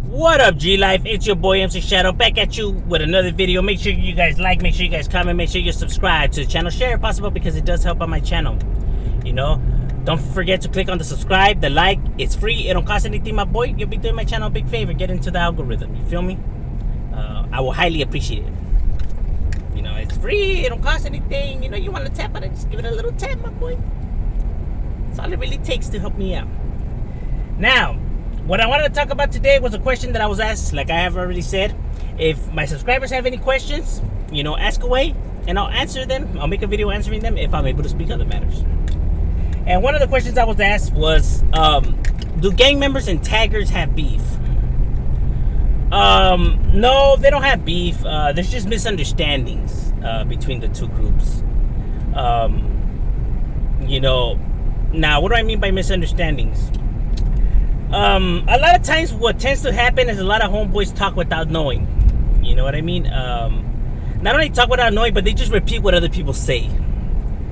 What up, G-Life? It's your boy, MC Shadow, back at you with another video. Make sure you guys like, make sure you guys comment, make sure you subscribe to the channel. Share if possible because it does help out my channel. You know, don't forget to click on the subscribe, the like. It's free. It don't cost anything, my boy. You'll be doing my channel a big favor. Get into the algorithm. You feel me? I will highly appreciate it. You know, it's free. It don't cost anything. You know, you want to tap on it, just give it a little tap, my boy. That's all it really takes to help me out. Now, what I wanted to talk about today was a question that I was asked, like I have already said. If my subscribers have any questions, you know, ask away, and I'll answer them. I'll make a video answering them if I'm able to speak on the matters. And one of the questions I was asked was, do gang members and taggers have beef? No, they don't have beef. There's just misunderstandings between the two groups. You know, now, what do I mean by misunderstandings? A lot of times what tends to happen is a lot of homeboys talk without knowing. You know what I mean? Not only talk without knowing, but they just repeat what other people say.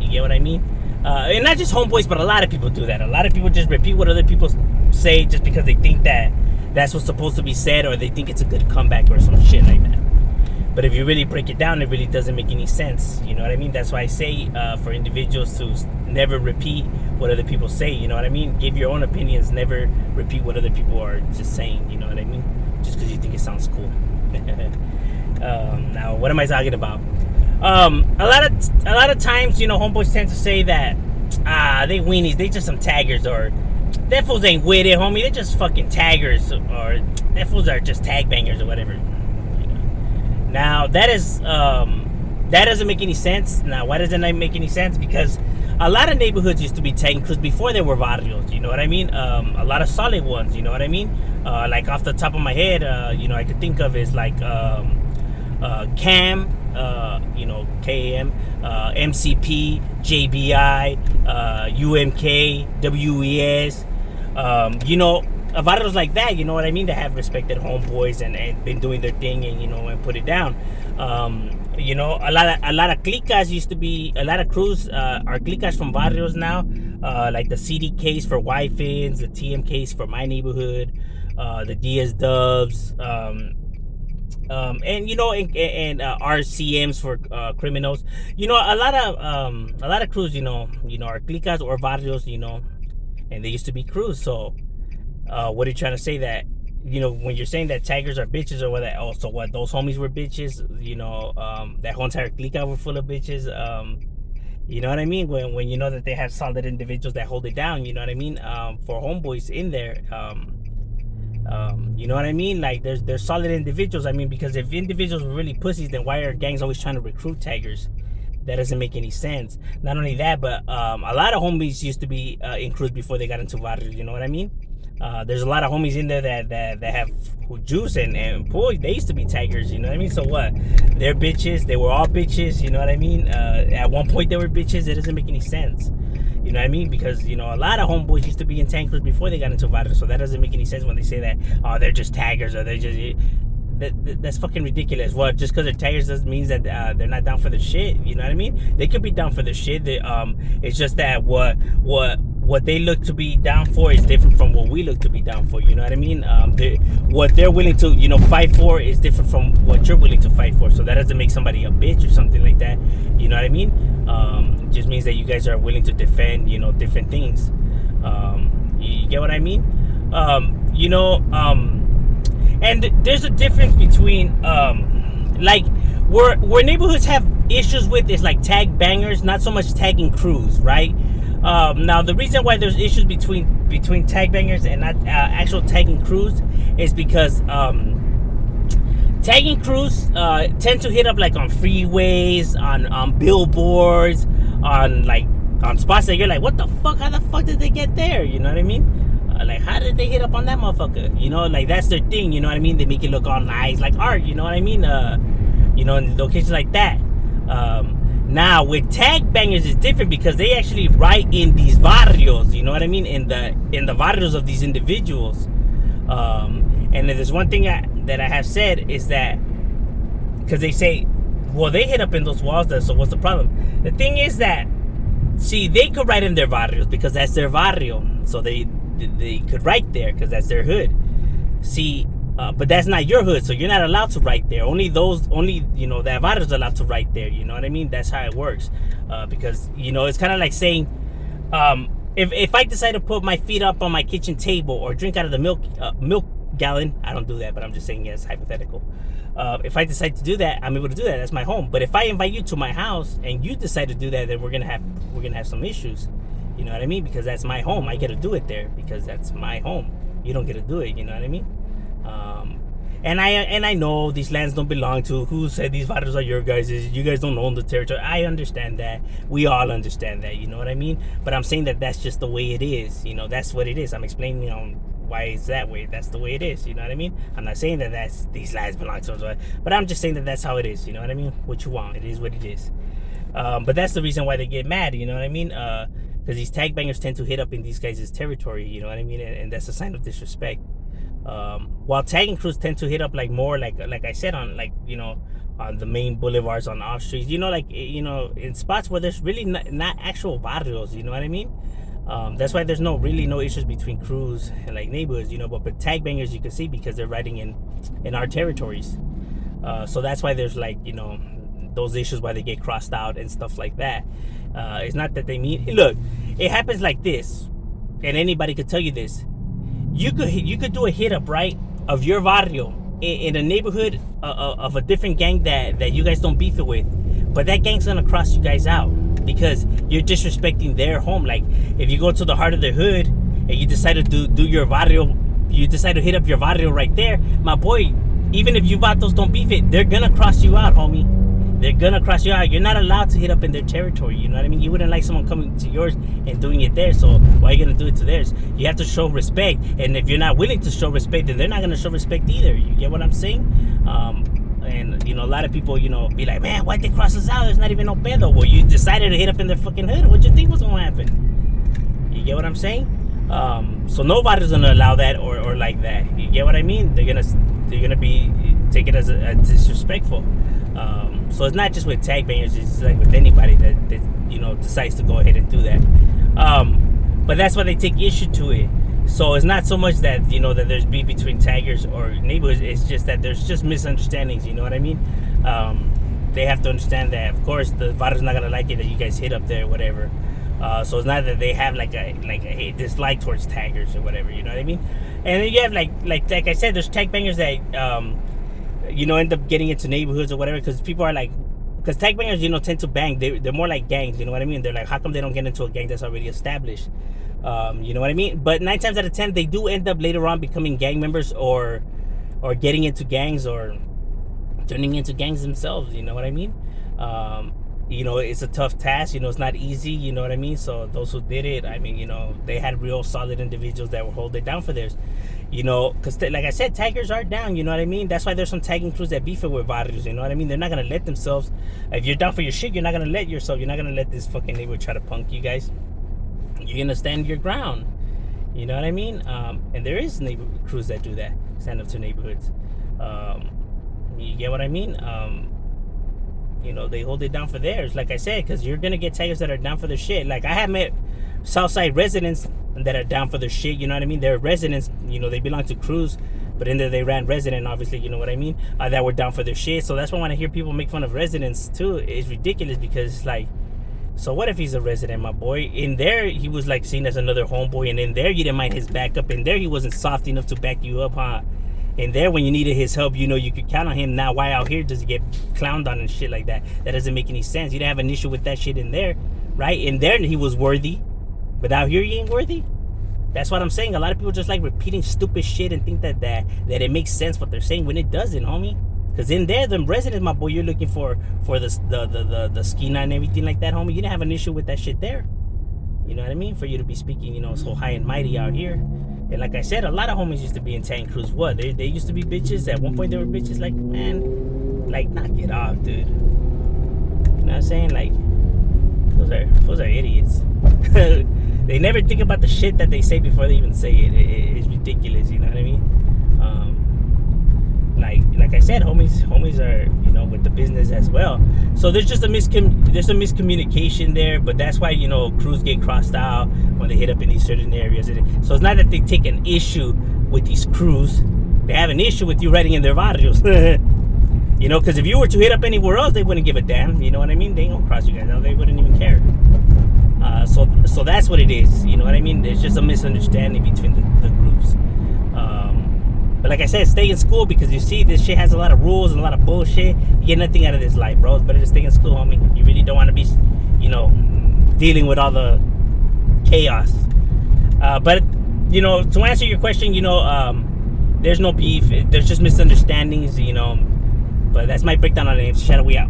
You get what I mean? And not just homeboys, but a lot of people do that. A lot of people just repeat what other people say just because they think that that's what's supposed to be said, or they think it's a good comeback or some shit like that. But if you really break it down, it really doesn't make any sense. You know what I mean? That's why I say for individuals to never repeat what other people say. You know what I mean? Give your own opinions. Never repeat what other people are just saying. You know what I mean? Just because you think it sounds cool. Now, what am I talking about? A lot of times, you know, homeboys tend to say that they weenies. They just some taggers, or that fools ain't with it, homie. They just fucking taggers, or that fools are just tag bangers or whatever. Now that doesn't make any sense. Now, why doesn't that make any sense? Because a lot of neighborhoods used to be tagged, because before there were barrios, you know what I mean? A lot of solid ones, you know what I mean? Like off the top of my head, you know, I could think of is like CAM, you know, KAM, MCP, JBI, UMK, WES, you know, barrios like that, you know what I mean? That have respected homeboys and been doing their thing, and, you know, and put it down. You know, a lot of clicas used to be, a lot of crews are clicas from barrios now, like the CDKs for Y-Fins, the TMKs for my neighborhood, the DS Dubs, and you know, and RCMs for criminals. You know, a lot of crews, you know, are clicas or barrios, you know, and they used to be crews. So, what are you trying to say? That, you know, when you're saying that taggers are bitches, or what, also what those homies were bitches, you know, that whole entire clique were full of bitches, you know what I mean? When you know that they have solid individuals that hold it down, you know what I mean? For homeboys in there, you know what I mean? Like, there's solid individuals. I mean, because if individuals were really pussies, then why are gangs always trying to recruit taggers? That doesn't make any sense. Not only that, but a lot of homies used to be in crews before they got into barrios, you know what I mean? There's a lot of homies in there that have juice, and boy, they used to be taggers, you know what I mean? So what? They're bitches. They were all bitches, you know what I mean? At one point they were bitches. It doesn't make any sense, you know what I mean? Because, you know, a lot of homeboys used to be in tankers before they got into barrios, so that doesn't make any sense when they say that, oh, they're just taggers, or they're just... That's fucking ridiculous. Well, just because they're taggers doesn't mean that they're not down for the shit. You know what I mean? They could be down for the shit. It's just that what they look to be down for is different from what we look to be down for. You know what I mean? What they're willing to, you know, fight for is different from what you're willing to fight for. So that doesn't make somebody a bitch or something like that. You know what I mean? It just means that you guys are willing to defend, you know, different things. You get what I mean? You know, and there's a difference between, like, where neighborhoods have issues with is like tag bangers, not so much tagging crews, right? Now, the reason why there's issues between tag bangers and not actual tagging crews is because tagging crews tend to hit up like on freeways, on billboards, on spots that you're like, what the fuck? How the fuck did they get there? You know what I mean? Like, how did they hit up on that motherfucker? You know, like, that's their thing, you know what I mean? They make it look all nice, like art, you know what I mean? You know, in locations like that. Now, with tag bangers, it's different because they actually write in these barrios, you know what I mean? In the barrios of these individuals. And if there's one thing that I have said is that, because they say, well, they hit up in those walls, so what's the problem? The thing is that, see, they could write in their barrios because that's their barrio. So they could write there because that's their hood. See, But that's not your hood, so you're not allowed to write there. Only the Avada's allowed to write there. You know what I mean? That's how it works. Because it's kind of like saying, if I decide to put my feet up on my kitchen table or drink out of the milk gallon, I don't do that, but I'm just saying it's hypothetical. If I decide to do that, I'm able to do that. That's my home. But if I invite you to my house and you decide to do that, then we're gonna have some issues. You know what I mean? Because that's my home. I get to do it there because that's my home. You don't get to do it. You know what I mean? And I know these lands don't belong to. Who said these waters are your guys'? You guys don't own the territory. I understand that. We all understand that. You know what I mean? But I'm saying that that's just the way it is. That's what it is. I'm explaining why it's that way. That's the way it is. You know what I mean? I'm not saying that these lands belong to us, but I'm just saying that that's how it is. You know what I mean? What you want, it is what it is. But that's the reason why they get mad. You know what I mean? Because these tag bangers tend to hit up in these guys' territory. You know what I mean? And that's a sign of disrespect. While tagging crews tend to hit up more like I said on on the main boulevards, on off streets, in spots where there's really not actual barrios. You know what I mean? That's why there's really no issues between crews and neighborhoods. But tag bangers you can see because they're riding in our territories. So that's why there's those issues, why they get crossed out and stuff like that. It's not that they mean. Look, it happens like this, and anybody could tell you this. You could do a hit up, right, of your barrio in a neighborhood of a different gang that you guys don't beef it with, but that gang's gonna cross you guys out because you're disrespecting their home. Like if you go to the heart of the hood and you decide to do your barrio, you decide to hit up your barrio right there, my boy. Even if you vatos don't beef it, they're gonna cross you out, homie. They're gonna cross you out. You're not allowed to hit up in their territory. You know what I mean? You wouldn't like someone coming to yours and doing it there. So why are you gonna do it to theirs? You have to show respect. And if you're not willing to show respect, then they're not gonna show respect either. You get what I'm saying? And a lot of people, be like, man, why'd they cross us out? There's not even no pedo. Well, you decided to hit up in their fucking hood. What you think was gonna happen? You get what I'm saying? So nobody's gonna allow that or like that. You get what I mean? They're gonna be take it as a disrespectful. So it's not just with tag bangers, it's like with anybody that decides to go ahead and do that. But that's why they take issue to it. So it's not so much that that there's beef between taggers or neighborhoods. It's just that there's just misunderstandings. You know what I mean? They have to understand that, of course, the Vada's not gonna like it that you guys hit up there, or whatever. So it's not that they have like a dislike towards taggers or whatever. You know what I mean? And then you have like I said, there's tag bangers that end up getting into neighborhoods or whatever, because people are because tag bangers tend to bang. They're more like gangs. You know what I mean? They're like, how come they don't get into a gang that's already established? You know what I mean? But 9 times out of 10 they do end up later on becoming gang members or getting into gangs or turning into gangs themselves. You know what I mean? It's a tough task. It's not easy. You know what I mean? So those who did it, I mean, they had real solid individuals that will hold it down for theirs. Because like I said, taggers are down. You know what I mean? That's why there's some tagging crews that beef it with barrios. You know what I mean? They're not gonna let themselves. If you're down for your shit, you're not gonna let yourself. You're not gonna let this fucking neighborhood try to punk you guys. You're gonna stand your ground. You know what I mean? And there is neighborhood crews that do that, stand up to neighborhoods. You get what I mean? They hold it down for theirs, like I said, because you're gonna get taggers that are down for their shit. Like I have met Southside residents that are down for their shit. You know what I mean? They're residents. They belong to crews, but in there they ran resident. Obviously, you know what I mean? That were down for their shit. So that's why when I hear people make fun of residents too, it's ridiculous because so what if he's a resident, my boy? In there he was seen as another homeboy, and in there you didn't mind his backup. In there he wasn't soft enough to back you up, huh? And there, when you needed his help, you could count on him. Now, why out here does he get clowned on and shit like that? That doesn't make any sense. You didn't have an issue with that shit in there, right? In there, he was worthy. But out here, he ain't worthy. That's what I'm saying. A lot of people just like repeating stupid shit and think that it makes sense what they're saying when it doesn't, homie. Because in there, the residents, my boy, you're looking for the schema and everything like that, homie. You didn't have an issue with that shit there. You know what I mean? For you to be speaking, so high and mighty out here. And like I said, a lot of homies used to be in tank crews. What? They used to be bitches. At one point, they were bitches. Man, knock it off, dude. You know what I'm saying? Those are idiots. They never think about the shit that they say before they even say it. It's ridiculous. You know what I mean? Like I said, homies are with the business as well. So there's just there's a miscommunication there. But that's why crews get crossed out when they hit up in these certain areas. So it's not that they take an issue with these crews. they have an issue with you riding in their barrios. You know, because if you were to hit up anywhere else, they wouldn't give a damn. You know what I mean? They ain't gonna cross you guys out. They wouldn't even care. So that's what it is. You know what I mean? There's just a misunderstanding between the groups. But like I said, stay in school, because you see this shit has a lot of rules and a lot of bullshit. You get nothing out of this life, bro. It's better to stay in school, homie. You really don't want to be, you know, dealing with all the chaos. But, you know, to answer your question, you know, there's no beef. There's just misunderstandings, you know. But that's my breakdown on it. Shadow, we out.